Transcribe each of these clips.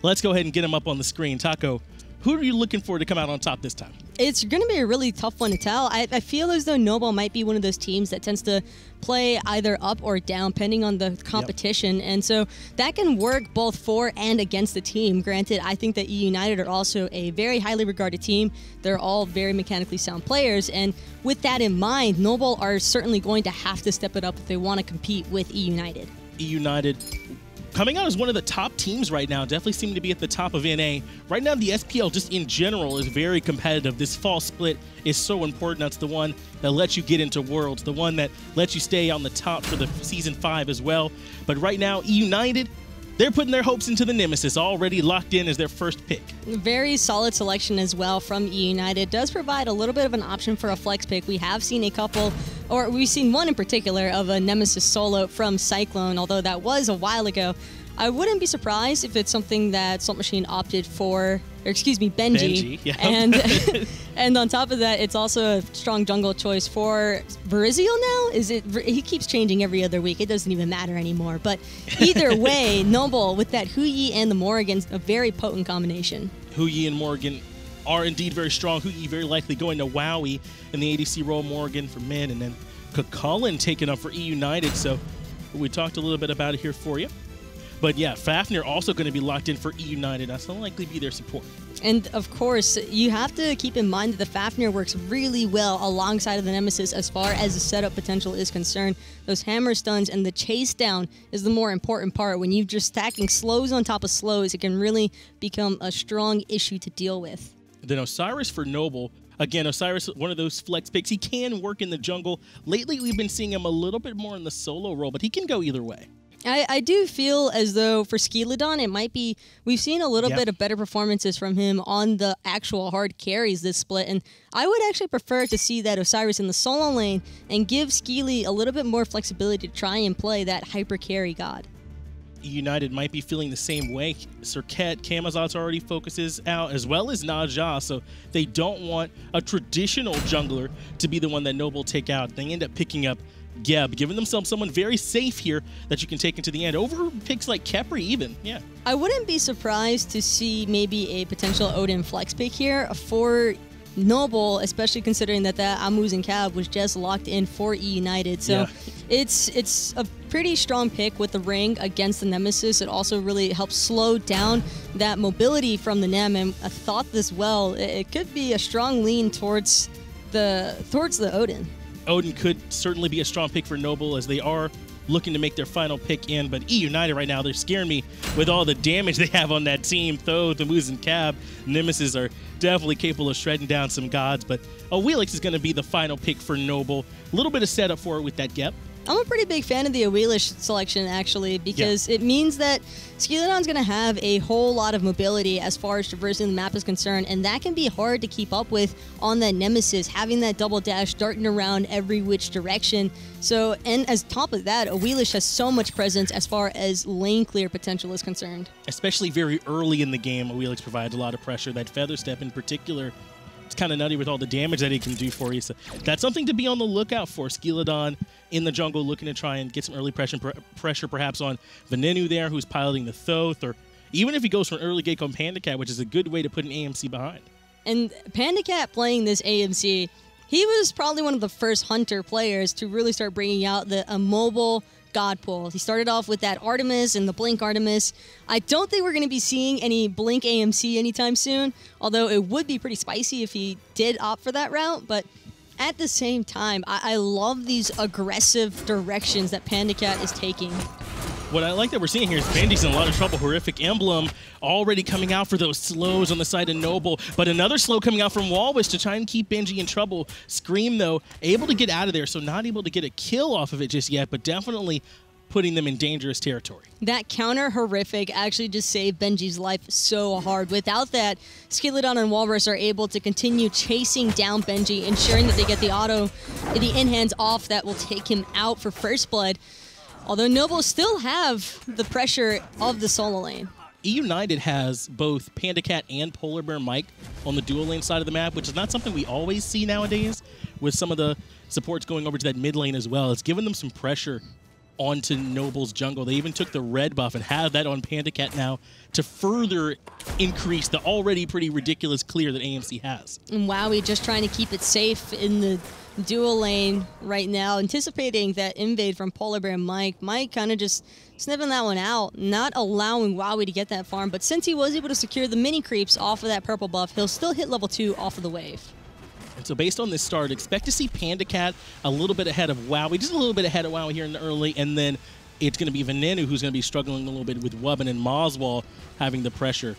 let's go ahead and get them up on the screen. Taco, who are you looking for to come out on top this time? It's going to be a really tough one to tell. I feel as though Noble might be one of those teams that tends to play either up or down, depending on the competition. Yep. And so that can work both for and against the team. Granted, I think that EU United are also a very highly regarded team. They're all very mechanically sound players. And with that in mind, Noble are certainly going to have to step it up if they want to compete with EU United. EU United coming out as one of the top teams right now, definitely seem to be at the top of NA. Right now, the SPL just in general is very competitive. This fall split is so important. That's the one that lets you get into Worlds, the one that lets you stay on the top for the Season 5 as well. But right now, EU United, they're putting their hopes into the Nemesis, already locked in as their first pick. Very solid selection as well from EU United. It does provide a little bit of an option for a flex pick. We have seen a couple, or we've seen one in particular, of a Nemesis solo from Cyclone, although that was a while ago. I wouldn't be surprised if it's something that Salt Machine opted for, or excuse me, Benji. Yeah. And on top of that, it's also a strong jungle choice for Verizial now? He keeps changing every other week. It doesn't even matter anymore. But either way, Noble with that Huyi and the Morrigan, a very potent combination. Huyi and Morrigan are indeed very strong. Huyi very likely going to Wowie in the ADC role, Morrigan for mid, and then Kakulin taken up for EU United. So we talked a little bit about it here for you. But yeah, Fafnir also going to be locked in for EU United. That's not likely to be their support. And of course, you have to keep in mind that the Fafnir works really well alongside of the Nemesis as far as the setup potential is concerned. Those hammer stuns and the chase down is the more important part. When you're just stacking slows on top of slows, it can really become a strong issue to deal with. Then Osiris for Noble. Again, Osiris, one of those flex picks. He can work in the jungle. Lately, we've been seeing him a little bit more in the solo role, but he can go either way. I do feel as though for Skeleton, it might be, we've seen a little bit of better performances from him on the actual hard carries this split, and I would actually prefer to see that Osiris in the solo lane and give Skeely a little bit more flexibility to try and play that hyper carry god. United might be feeling the same way. Serket, Camazot's already focuses out, as well as Naja, so they don't want a traditional jungler to be the one that Noble take out. They end up picking up Geb, giving themselves someone very safe here that you can take into the end. Over picks like Kepri even, yeah. I wouldn't be surprised to see maybe a potential Odin flex pick here for Noble, especially considering that Amuzen Cab was just locked in for E United. So it's a pretty strong pick with the ring against the Nemesis. It also really helps slow down that mobility from the Nem, and I thought this well, it could be a strong lean towards the Odin. Odin could certainly be a strong pick for Noble as they are looking to make their final pick in, but E United right now, they're scaring me with all the damage they have on that team. Thoth, Amuz, and Cab, Nemesis are definitely capable of shredding down some gods, but Awilix is going to be the final pick for Noble. A little bit of setup for it with that Gep. I'm a pretty big fan of the Awilish selection, actually, because it means that Skeleton's going to have a whole lot of mobility as far as traversing the map is concerned, and that can be hard to keep up with on that Nemesis, having that double dash, darting around every which direction. So, and as top of that, Awilish has so much presence as far as lane clear potential is concerned. Especially very early in the game, Awilix provides a lot of pressure. That Feather Step in particular, it's kind of nutty with all the damage that he can do for you. So that's something to be on the lookout for. Skeleton in the jungle looking to try and get some early pressure perhaps on Venenu there, who's piloting the Thoth, or even if he goes for an early gate on Panda Cat, which is a good way to put an AMC behind. And Panda Cat playing this AMC, he was probably one of the first Hunter players to really start bringing out a mobile god pool. He started off with that Artemis and the Blink Artemis. I don't think we're going to be seeing any Blink AMC anytime soon, although it would be pretty spicy if he did opt for that route, but at the same time, I love these aggressive directions that Panda Cat is taking. What I like that we're seeing here is Benji's in a lot of trouble. Horrific Emblem already coming out for those slows on the side of Noble, but another slow coming out from Walwish to try and keep Benji in trouble. Scream, though, able to get out of there, so not able to get a kill off of it just yet, but definitely putting them in dangerous territory. That counter Horrific actually just saved Benji's life so hard. Without that, Skeleton and Walrus are able to continue chasing down Benji, ensuring that they get the in-hands off that will take him out for first blood. Although Noble still have the pressure of the solo lane. E United has both Panda Cat and Polar Bear Mike on the dual lane side of the map, which is not something we always see nowadays with some of the supports going over to that mid lane as well. It's given them some pressure onto Noble's jungle. They even took the red buff and have that on Panda Cat now to further increase the already pretty ridiculous clear that AMC has. And Wowie just trying to keep it safe in the dual lane right now, anticipating that invade from Polar Bear Mike. Mike kind of just sniffing that one out, not allowing Wowie to get that farm. But since he was able to secure the mini creeps off of that purple buff, he'll still hit level 2 off of the wave. And so based on this start, expect to see Panda Cat a little bit ahead of Wowie, just a little bit ahead of Wowie here in the early, and then it's going to be Venenu who's going to be struggling a little bit with Wubbin and Moswell having the pressure.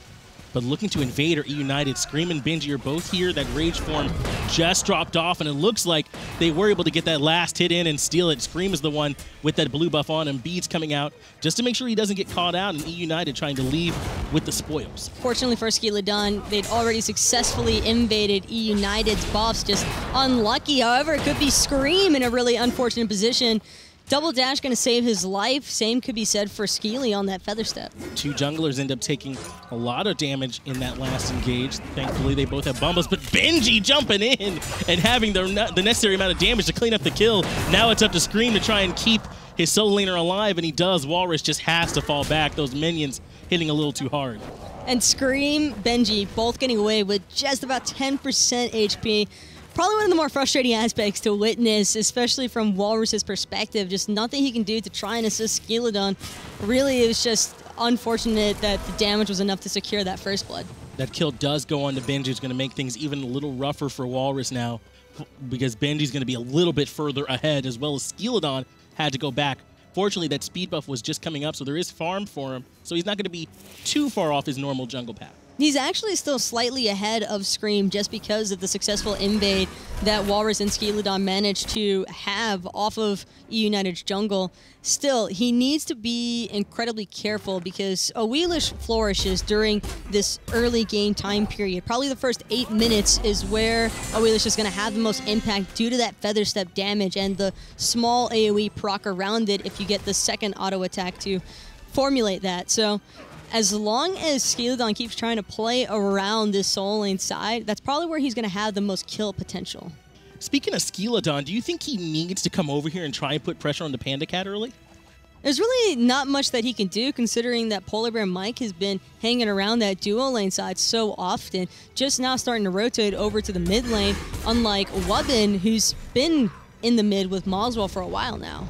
But looking to invade or E-United, Scream and Benji are both here. That Rage form just dropped off, and it looks like they were able to get that last hit in and steal it. Scream is the one with that blue buff on him. Bede's coming out just to make sure he doesn't get caught out, and E-United trying to leave with the spoils. Fortunately for Skeledon, they'd already successfully invaded E-United's buffs. Just unlucky. However, it could be Scream in a really unfortunate position. Double dash going to save his life. Same could be said for Skeely on that feather step. Two junglers end up taking a lot of damage in that last engage. Thankfully, they both have bumbles, but Benji jumping in and having the necessary amount of damage to clean up the kill. Now it's up to Scream to try and keep his solo laner alive, and he does. Walrus just has to fall back. Those minions hitting a little too hard. And Scream, Benji, both getting away with just about 10% HP. Probably one of the more frustrating aspects to witness, especially from Walrus's perspective. Just nothing he can do to try and assist Skeledon. Really, it was just unfortunate that the damage was enough to secure that first blood. That kill does go on to Benji. It's going to make things even a little rougher for Walrus now, because Benji's going to be a little bit further ahead, as well as Skeledon had to go back. Fortunately, that speed buff was just coming up, so there is farm for him, so he's not going to be too far off his normal jungle path. He's actually still slightly ahead of Scream just because of the successful invade that Walrus and Skeledon managed to have off of E-United's jungle. Still, he needs to be incredibly careful because Awelish flourishes during this early game time period. Probably the first 8 minutes is where Awelish is going to have the most impact due to that feather step damage and the small AoE proc around it if you get the second auto attack to formulate that. So as long as Skeledon keeps trying to play around this solo lane side, that's probably where he's going to have the most kill potential. Speaking of Skeledon, do you think he needs to come over here and try and put pressure on the Panda Cat early? There's really not much that he can do, considering that Polar Bear Mike has been hanging around that duo lane side so often, just now starting to rotate over to the mid lane, unlike Wubbin, who's been in the mid with Moswell for a while now.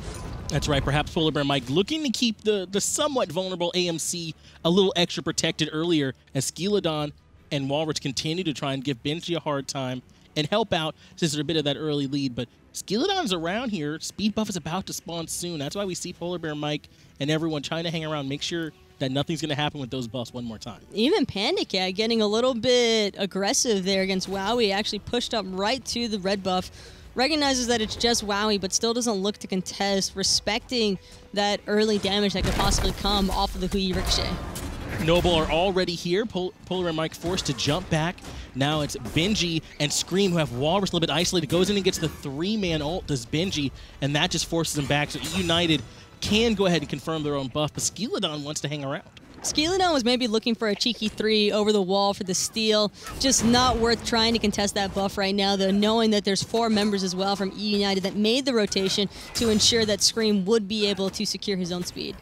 That's right. Perhaps Polar Bear Mike looking to keep the somewhat vulnerable AMC a little extra protected earlier, as Skeledon and Walrus continue to try and give Benji a hard time and help out since there's a bit of that early lead. But Skeledon's around here. Speed buff is about to spawn soon. That's why we see Polar Bear Mike and everyone trying to hang around, make sure that nothing's going to happen with those buffs one more time. Even Panda Cat getting a little bit aggressive there against Wowie, actually pushed up right to the red buff. Recognizes that it's just Wowie, but still doesn't look to contest, respecting that early damage that could possibly come off of the Hui Ricochet. Noble are already here. Polar and Mike forced to jump back. Now it's Benji and Scream, who have Walrus a little bit isolated. Goes in and gets the 3-man ult, does Benji, and that just forces him back. So E-United can go ahead and confirm their own buff, but Skeledon wants to hang around. Skeledon was maybe looking for a cheeky 3 over the wall for the steal. Just not worth trying to contest that buff right now, though, knowing that there's 4 members as well from E-United that made the rotation to ensure that Scream would be able to secure his own speed.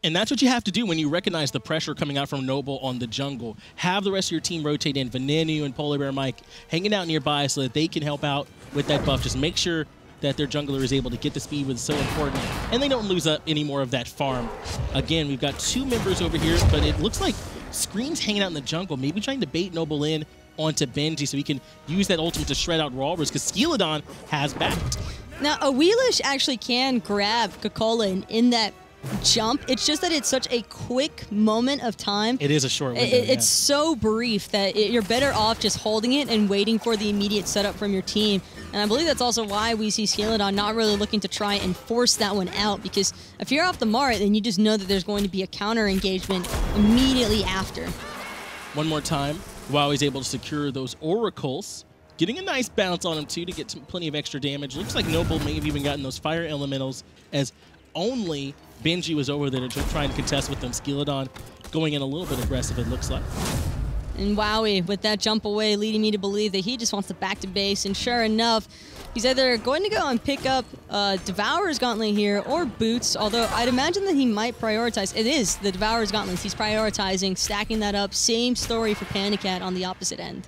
And that's what you have to do when you recognize the pressure coming out from Noble on the jungle. Have the rest of your team rotate in. Venenu and Polar Bear Mike hanging out nearby so that they can help out with that buff. Just make sure that their jungler is able to get the speed, which is so important, and they don't lose up any more of that farm. Again, we've got 2 members over here, but it looks like Scream's hanging out in the jungle, maybe trying to bait Noble in onto Benji so he can use that ultimate to shred out Walrus, because Skeledon has backed. Now, Awelish actually can grab Kokola in that jump. It's just that it's such a quick moment of time. It is a short window. It's so brief that you're better off just holding it and waiting for the immediate setup from your team. And I believe that's also why we see Skeledon not really looking to try and force that one out, because if you're off the mark, then you just know that there's going to be a counter engagement immediately after. One more time, while he's able to secure those oracles, getting a nice bounce on him too to get plenty of extra damage. Looks like Noble may have even gotten those fire elementals, as only Benji was over there trying to contest with them. Skeledon going in a little bit aggressive, it looks like. And Wowie with that jump away, leading me to believe that he just wants to back to base. And sure enough, he's either going to go and pick up Devourer's Gauntlet here or Boots, although I'd imagine that he might prioritize. It is the Devourer's Gauntlets. He's prioritizing, stacking that up. Same story for Panda Cat on the opposite end.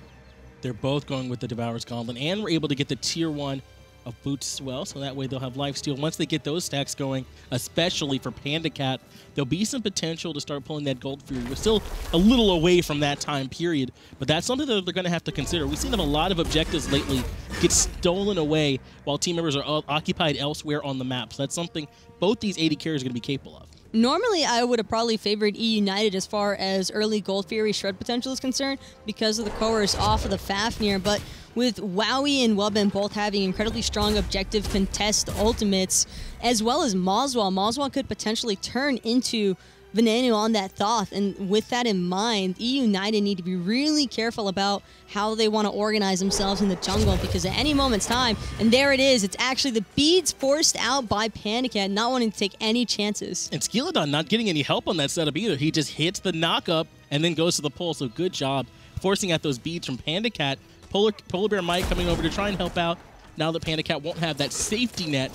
They're both going with the Devourer's Gauntlet, and we're able to get the tier 1 of Boots as well, so that way they'll have lifesteal. Once they get those stacks going, especially for Panda Cat, there'll be some potential to start pulling that Gold Fury. We're still a little away from that time period, but that's something that they're going to have to consider. We've seen them a lot of objectives lately get stolen away while team members are occupied elsewhere on the map, so that's something both these AD carriers are going to be capable of. Normally, I would have probably favored EUN as far as early Gold Fury shred potential is concerned because of the coerce off of the Fafnir, but with Wowie and Wubbin both having incredibly strong objective contest ultimates, as well as Moswell. Moswell could potentially turn into Veneno on that Thoth, and with that in mind, EU United need to be really careful about how they want to organize themselves in the jungle, because at any moment's time, and there it is, it's actually the beads forced out by Panda Cat, not wanting to take any chances. And Skeleton not getting any help on that setup either. He just hits the knock-up and then goes to the pull, so good job forcing out those beads from Panda Cat. Polar Bear Mike coming over to try and help out now that Panda Cat won't have that safety net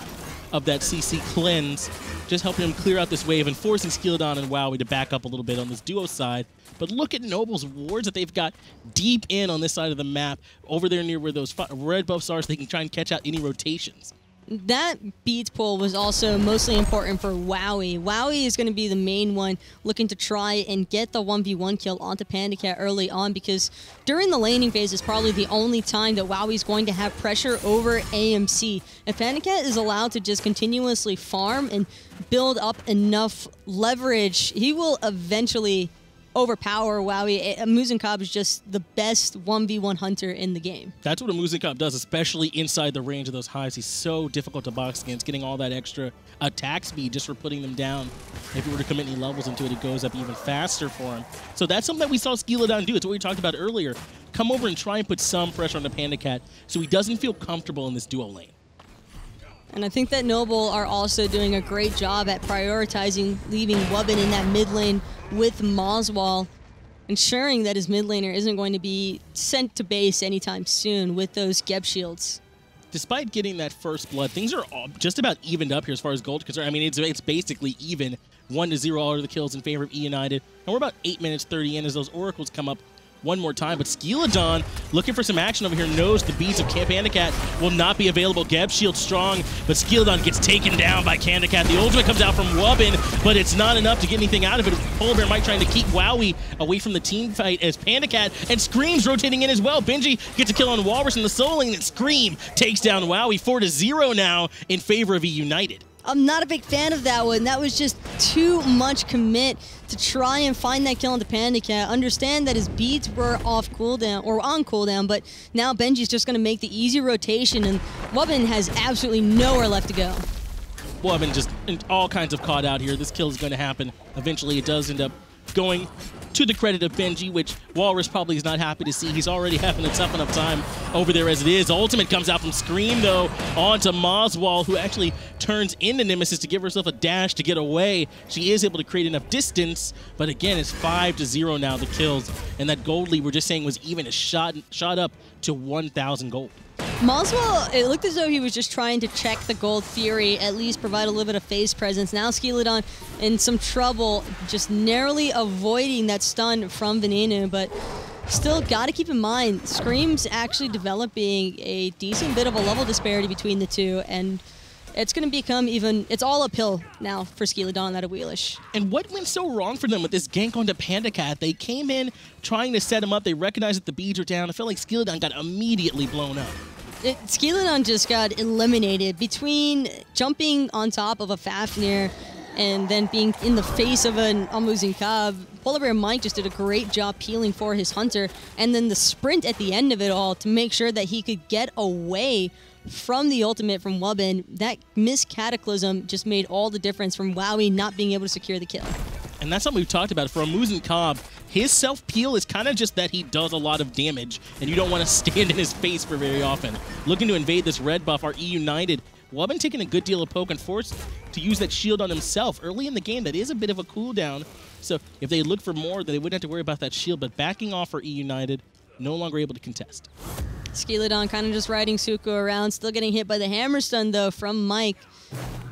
of that CC cleanse, just helping him clear out this wave and forcing Skeleton and Wowie to back up a little bit on this duo side. But look at Noble's wards that they've got deep in on this side of the map, over there near where those red buffs are, so they can try and catch out any rotations. That beads pull was also mostly important for Wowie. Wowie is going to be the main one looking to try and get the 1v1 kill onto Panda Cat early on, because during the laning phase is probably the only time that Wowie's going to have pressure over AMC. If Panda Cat is allowed to just continuously farm and build up enough leverage, he will eventually overpower Wowie. Muzen Cobb is just the best 1v1 hunter in the game. That's what a Muzen Cobb does, especially inside the range of those hives. He's so difficult to box against, getting all that extra attack speed just for putting them down. If you were to commit any levels into it, it goes up even faster for him. So that's something that we saw Skeleton do. It's what we talked about earlier. Come over and try and put some pressure on the Panda Cat so he doesn't feel comfortable in this duo lane. And I think that Noble are also doing a great job at prioritizing leaving Wubbin in that mid lane with Moswell, ensuring that his mid laner isn't going to be sent to base anytime soon with those Geb shields. Despite getting that first blood, things are just about evened up here as far as gold is concerned. I mean, it's basically even. 1-0 all of the kills in favor of E United. And we're about 8 minutes 30 in as those oracles come up one more time, but Skeleton, looking for some action over here, knows the beads of Panda Cat will not be available. Geb shield strong, but Skeleton gets taken down by Panda Cat. The ultimate comes out from Wubbin, but it's not enough to get anything out of it. Polar Bear Mike trying to keep Wowie away from the team fight as Panda Cat and Scream's rotating in as well. Benji gets a kill on Walrus in the solo lane, and Scream takes down Wowie. 4-0 now in favor of E United. I'm not a big fan of that one. That was just too much commit to try and find that kill on the Panda Cat. Understand that his beads were off cooldown, or on cooldown, but now Benji's just going to make the easy rotation, and Wubbin has absolutely nowhere left to go. Wubbin just all kinds of caught out here. This kill is going to happen. Eventually it does end up going to the credit of Benji, which Walrus probably is not happy to see. He's already having a tough enough time over there as it is. Ultimate comes out from Scream, though, onto Moswell, who actually turns into Nemesis to give herself a dash to get away. She is able to create enough distance, but again, it's 5-0 now, the kills. And that gold lead we're just saying was even a shot up to 1,000 gold. Moswell, it looked as though he was just trying to check the Gold Fury, at least provide a little bit of face presence. Now Skeleton in some trouble, just narrowly avoiding that stun from Veneno, but still got to keep in mind, Scream's actually developing a decent bit of a level disparity between the two, and it's going to become even, it's all uphill now for Skeleton out of Wheelish. And what went so wrong for them with this gank onto Panda Cat? They came in trying to set him up. They recognized that the beads are down. I felt like Skeleton got immediately blown up. Skeleton just got eliminated between jumping on top of a Fafnir and then being in the face of an Muzen Cobb. Polar Bear Mike just did a great job peeling for his hunter, and then the sprint at the end of it all to make sure that he could get away from the ultimate from Wubbin. That missed Cataclysm just made all the difference from Wowie not being able to secure the kill. And that's something we've talked about. For a Muzen Cobb, his self-peel is kind of just that he does a lot of damage, and you don't want to stand in his face for very often. Looking to invade this red buff, our E United. Wubbin taking a good deal of poke and forced to use that shield on himself early in the game. That is a bit of a cooldown. So if they look for more, then they wouldn't have to worry about that shield. But backing off for E United, no longer able to contest. Skeleton kind of just riding Suko around, still getting hit by the hammer stun though from Mike.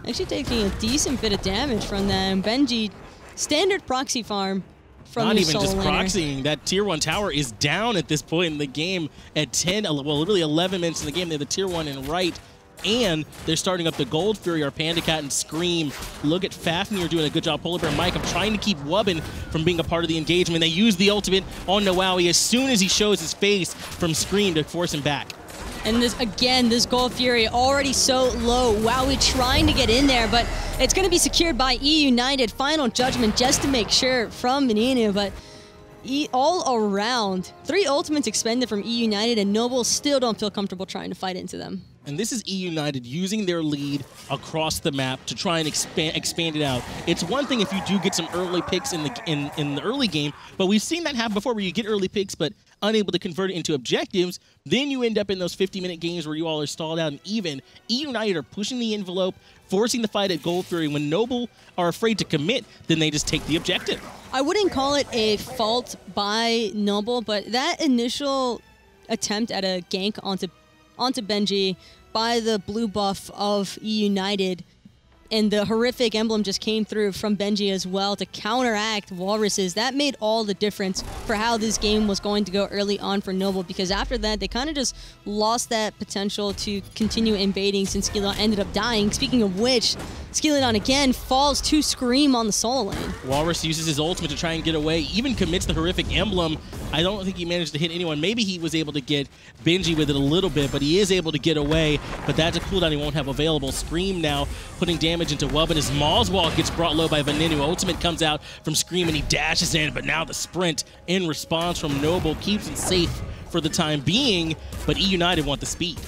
Actually taking a decent bit of damage from them. Benji, standard proxy farm from Not the even just solo laner. proxying. That tier 1 tower is down at this point in the game at 10, well, really 11 minutes in the game. They have the tier 1 in right, and they're starting up the Gold Fury, our Panda Cat, and Scream. Look at Fafnir doing a good job. Polar Bear Mike, I'm trying to keep Wubbin from being a part of the engagement. They use the ultimate on Nowawi as soon as he shows his face from Scream to force him back. And this, again, this Gold Fury already so low. Wowie trying to get in there, but it's going to be secured by E United. Final judgment just to make sure from Menino, but all around, 3 ultimates expended from E United, and Noble still don't feel comfortable trying to fight into them. And this is E United using their lead across the map to try and expand it out. It's one thing if you do get some early picks in the early game, but we've seen that happen before where you get early picks but unable to convert it into objectives. Then you end up in those 50-minute games where you all are stalled out, and even E United are pushing the envelope, forcing the fight at Gold Fury. When Noble are afraid to commit, then they just take the objective. I wouldn't call it a fault by Noble, but that initial attempt at a gank onto Benji by the blue buff of E United, and the horrific emblem just came through from Benji as well to counteract Walrus's. That made all the difference for how this game was going to go early on for Noble, because after that, they kind of just lost that potential to continue invading since Skeleton ended up dying. Speaking of which, Skeleton again falls to Scream on the solo lane. Walrus uses his ultimate to try and get away, even commits the horrific emblem. I don't think he managed to hit anyone. Maybe he was able to get Benji with it a little bit, but he is able to get away. But that's a cooldown he won't have available. Scream now putting damage into Wubbin as Maulswall gets brought low by Venenu. Ultimate comes out from Scream and he dashes in, but now the sprint in response from Noble keeps it safe for the time being, but E United want the speed.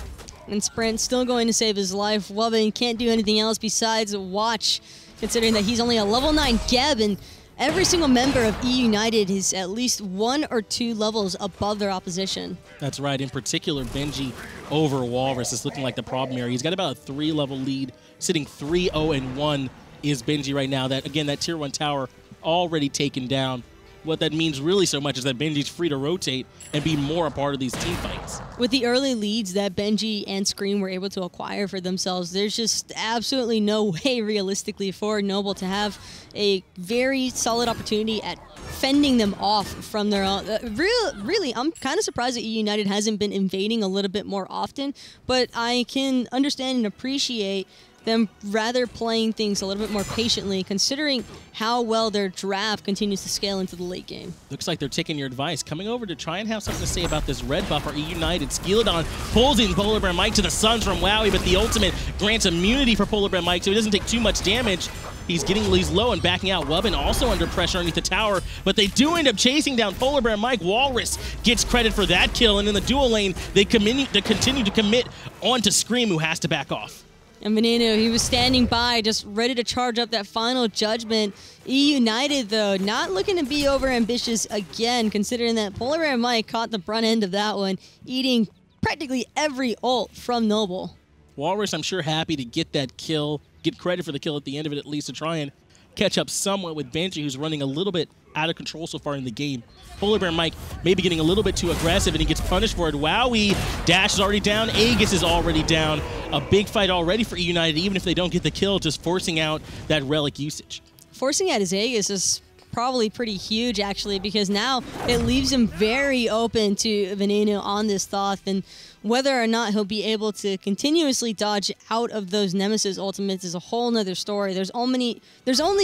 And Sprint still going to save his life. Wubbin can't do anything else besides watch, considering that he's only a level 9 Geb, and every single member of E United is at least 1 or 2 levels above their opposition. That's right. In particular, Benji over Walrus is looking like the problem here. He's got about a 3-level lead, sitting 3-0-1 is Benji right now. That, again, that tier 1 tower already taken down. What that means really so much is that Benji's free to rotate and be more a part of these team fights. With the early leads that Benji and Scream were able to acquire for themselves, there's just absolutely no way realistically for Noble to have a very solid opportunity at fending them off from their own. Really, I'm kind of surprised that E United hasn't been invading a little bit more often, but I can understand and appreciate them rather playing things a little bit more patiently, considering how well their draft continues to scale into the late game. Looks like they're taking your advice. Coming over to try and have something to say about this red buff are E United. Skeleton pulls in Polar Bear Mike to the Suns from Wowie, but the ultimate grants immunity for Polar Bear Mike, so he doesn't take too much damage. He's low and backing out. Wubbin also under pressure underneath the tower, but they do end up chasing down Polar Bear Mike. Walrus gets credit for that kill, and in the dual lane, they continue to commit onto Scream, who has to back off. And Veneno, he was standing by, just ready to charge up that final judgment. E United, though, not looking to be over-ambitious again, considering that Polar Bear Mike caught the brunt end of that one, eating practically every ult from Noble. Walrus, I'm sure, happy to get that kill, get credit for the kill at the end of it at least, to try and catch up somewhat with Benji, who's running a little bit out of control so far in the game. Polar Bear Mike maybe getting a little bit too aggressive, and he gets punished for it. Wowie, Dash is already down. Aegis is already down. A big fight already for E United, even if they don't get the kill, just forcing out that relic usage. Forcing out his Aegis is probably pretty huge, actually, because now it leaves him very open to Veneno on this Thoth, and whether or not he'll be able to continuously dodge out of those Nemesis ultimates is a whole nother story. There's only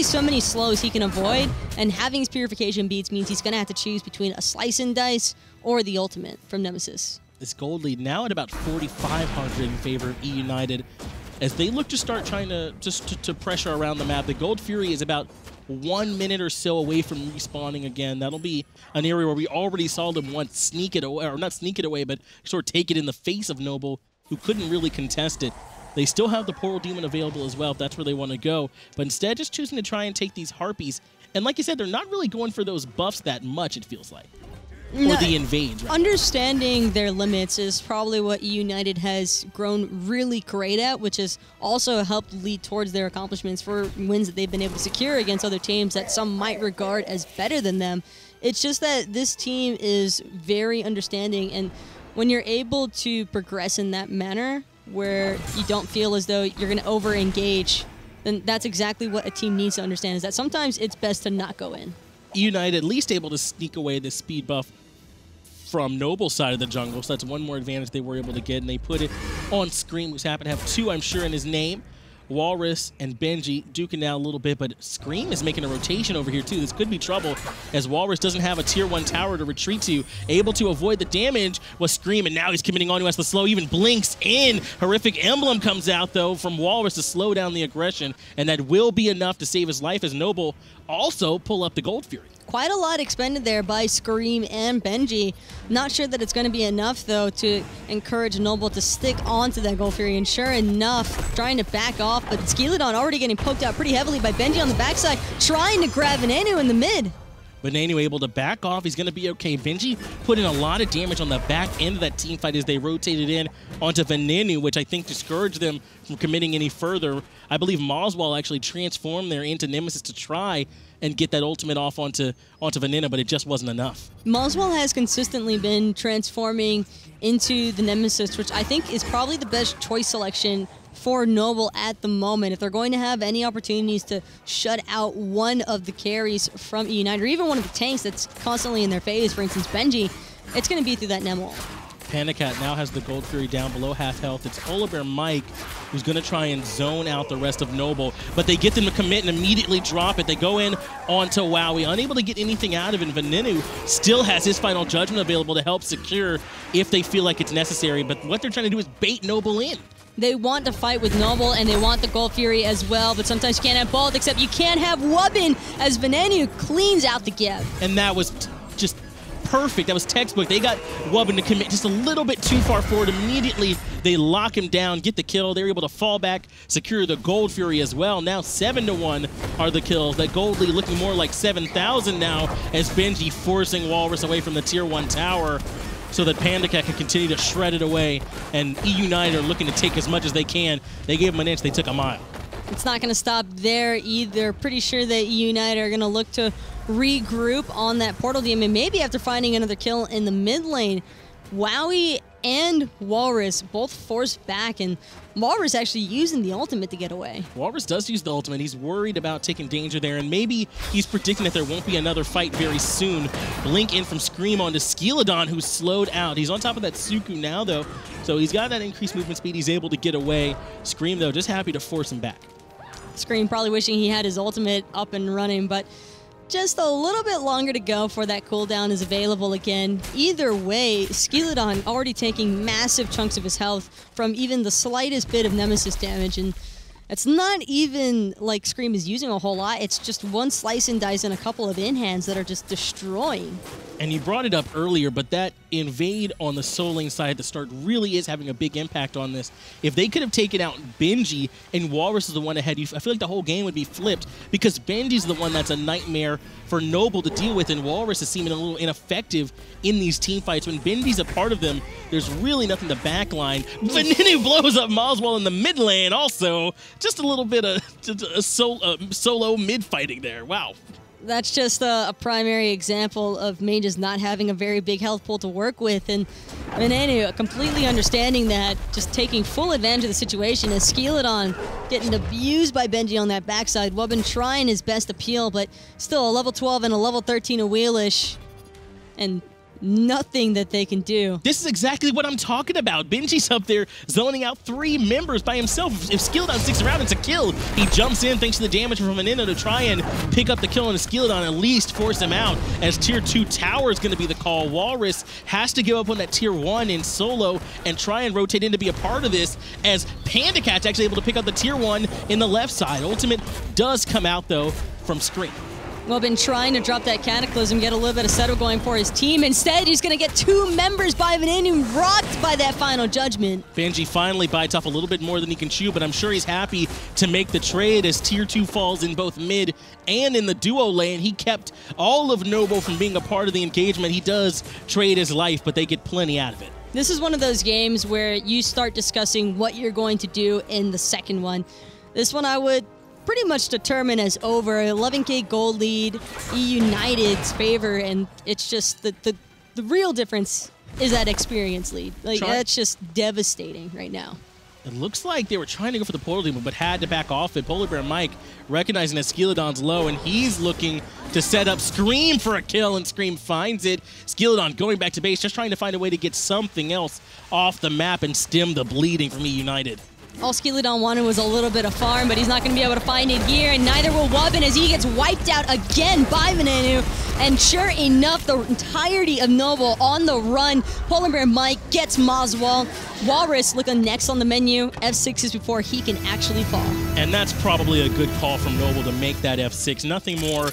so many slows he can avoid, and having his Purification Beads means he's going to have to choose between a Slice and Dice or the ultimate from Nemesis. This gold lead now at about 4,500 in favor of E United as they look to start trying to pressure around the map. The Gold Fury is about 1 minute or so away from respawning again. That'll be an area where we already saw them once sneak it away, or not sneak it away, but sort of take it in the face of Noble, who couldn't really contest it. They still have the Portal Demon available as well if that's where they want to go, but instead just choosing to try and take these Harpies. And like you said, they're not really going for those buffs that much, it feels like. or the invades. Right? Understanding their limits is probably what United has grown really great at, which has also helped lead towards their accomplishments for wins that they've been able to secure against other teams that some might regard as better than them. It's just that this team is very understanding, and when you're able to progress in that manner where you don't feel as though you're going to over-engage, then that's exactly what a team needs to understand, is that sometimes it's best to not go in. United at least able to sneak away the speed buff from Noble's side of the jungle, so that's one more advantage they were able to get, and they put it on Scream, who's happened to have 2, I'm sure, in his name. Walrus and Benji duking out a little bit, but Scream is making a rotation over here too. This could be trouble, as Walrus doesn't have a tier 1 tower to retreat to. Able to avoid the damage was Scream, and now he's committing on to us. The slow even blinks in. Horrific Emblem comes out though from Walrus to slow down the aggression, and that will be enough to save his life as Noble also pull up the Gold Fury. Quite a lot expended there by Scream and Benji. Not sure that it's going to be enough, though, to encourage Noble to stick onto that Gold Fury. And sure enough, trying to back off, but Skeleton already getting poked out pretty heavily by Benji on the backside, trying to grab Venenu in the mid. Venenu able to back off. He's going to be okay. Benji put in a lot of damage on the back end of that team fight as they rotated in onto Venenu, which I think discouraged them from committing any further. I believe Moswell actually transformed there into Nemesis to try and get that ultimate off onto Venenu, but it just wasn't enough. Moswell has consistently been transforming into the Nemesis, which I think is probably the best choice selection for Noble at the moment. If they're going to have any opportunities to shut out one of the carries from United, or even one of the tanks that's constantly in their phase, for instance Benji, it's going to be through that Nemo. Panda Cat now has the Gold Fury down below half health. It's Polar Bear Mike who's going to try and zone out the rest of Noble, but they get them to commit and immediately drop it. They go in onto Wowie, unable to get anything out of it. Venenu still has his Final Judgment available to help secure if they feel like it's necessary, but what they're trying to do is bait Noble in. They want to fight with Noble, and they want the Gold Fury as well, but sometimes you can't have both, except you can't have Wubbin as Venenu cleans out the gap. And that was just perfect. That was textbook. They got Wubbin to commit just a little bit too far forward. Immediately, they lock him down, get the kill. They're able to fall back, secure the Gold Fury as well. Now 7-1 are the kills. That Gold Lead looking more like 7,000 now as Benji forcing Walrus away from the tier 1 tower, so that Panda Cat can continue to shred it away, and EUN are looking to take as much as they can. They gave them an inch, they took a mile. It's not going to stop there either. Pretty sure that EUN are going to look to regroup on that portal demon, maybe after finding another kill in the mid lane. Wowie and Walrus both forced back, and Walrus actually using the ultimate to get away. Walrus does use the ultimate. He's worried about taking danger there, and maybe he's predicting that there won't be another fight very soon. Blink in from Scream onto Skeleton, who's slowed out. He's on top of that Suku now, though, so he's got that increased movement speed. He's able to get away. Scream, though, just happy to force him back. Scream probably wishing he had his ultimate up and running, but just a little bit longer to go before that cooldown is available again. Either way, Skeleton already taking massive chunks of his health from even the slightest bit of Nemesis damage, and it's not even like Scream is using a whole lot. It's just one slice and dice and a couple of in-hands that are just destroying. And you brought it up earlier, but that invade on the Soul Lane side at the start really is having a big impact on this. If they could have taken out Benji and Walrus is the one ahead, I feel like the whole game would be flipped, because Benji's the one that's a nightmare for Noble to deal with, and Walrus is seeming a little ineffective in these team fights. When Benji's a part of them, there's really nothing to backline. Venenu blows up Moswell in the mid lane also. Just a little bit of solo mid-fighting there. Wow. That's just a primary example of mages not having a very big health pool to work with, and Venenu completely understanding that, just taking full advantage of the situation as Skeleton getting abused by Benji on that backside. Wubbin trying his best to peel, but still a level 12 and a level 13 a Wheelish, and nothing that they can do. This is exactly what I'm talking about. Benji's up there zoning out 3 members by himself. If Skeleton sticks around, it's a kill. He jumps in thanks to the damage from Veneno to try and pick up the kill on Skeleton, at least force him out, as tier 2 tower is going to be the call. Walrus has to give up on that tier 1 in solo and try and rotate in to be a part of this, as Panda Cat's actually able to pick up the tier 1 in the left side. Ultimate does come out, though, from Scream. Well, been trying to drop that Cataclysm, get a little bit of settle going for his team. Instead, he's going to get 2 members by Venenu rocked by that final judgment. Benji finally bites off a little bit more than he can chew, but I'm sure he's happy to make the trade as Tier 2 falls in both mid and in the duo lane. He kept all of Noble from being a part of the engagement. He does trade his life, but they get plenty out of it. This is one of those games where you start discussing what you're going to do in the second one. This one I would pretty much determine as over. 11k gold lead, United's favor, and it's just the real difference is that experience lead. Like, that's just devastating right now. It looks like they were trying to go for the portal demon, but had to back off it. Polar Bear Mike recognizing that Skilodon's low, and he's looking to set up Scream for a kill, and Scream finds it. Skilodon going back to base, just trying to find a way to get something else off the map and stem the bleeding from E United. All Skilodon wanted was a little bit of farm, but he's not going to be able to find it here, and neither will Wubbin as he gets wiped out again by Venenu. And sure enough, the entirety of Noble on the run. Polar Bear Mike gets Moswell. Walrus looking next on the menu. F6 is before he can actually fall. And that's probably a good call from Noble to make that F6. Nothing more